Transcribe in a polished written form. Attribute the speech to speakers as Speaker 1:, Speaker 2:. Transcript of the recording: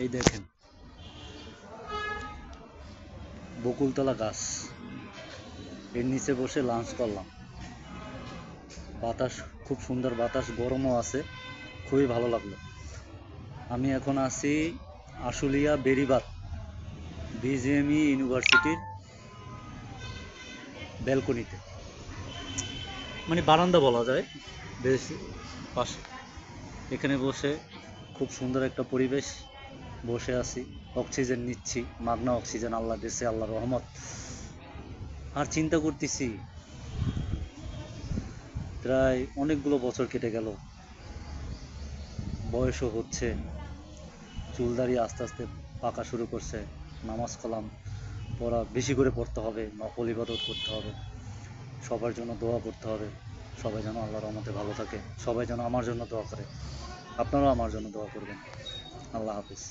Speaker 1: এই দেখেন বকুলতলা গাছ, এর নিচে বসে লাঞ্চ করলাম। বাতাস খুব সুন্দর, বাতাস গরমও আছে, খুবই ভালো লাগলো। আমি এখন আছি আশুলিয়া বেরিবাদ বিজিএমই ইউনিভার্সিটির ব্যালকনিতে, মানে বারান্দা বলা যায়, বেশ পাশে। এখানে বসে খুব সুন্দর একটা পরিবেশ, বসে আছি, অক্সিজেন নিচ্ছি, মাগনা অক্সিজেন আল্লাহ দিয়েছে, আল্লাহ রহমত। আর চিন্তা করতেছি প্রায় অনেকগুলো বছর কেটে গেল, বয়সও হচ্ছে, চুলদাড়ি আস্তে আস্তে পাকা শুরু করছে, নামাজ কালাম পড়া বেশি করে পড়তে হবে, নফল ইবাদত করতে হবে, সবার জন্য দোয়া করতে হবে, সবাই যেন আল্লাহর রহমতে ভালো থাকে, সবাই যেন আমার জন্য দোয়া করে, আপনারাও আমার জন্য দোয়া করবেন। আল্লাহ হাফিজ।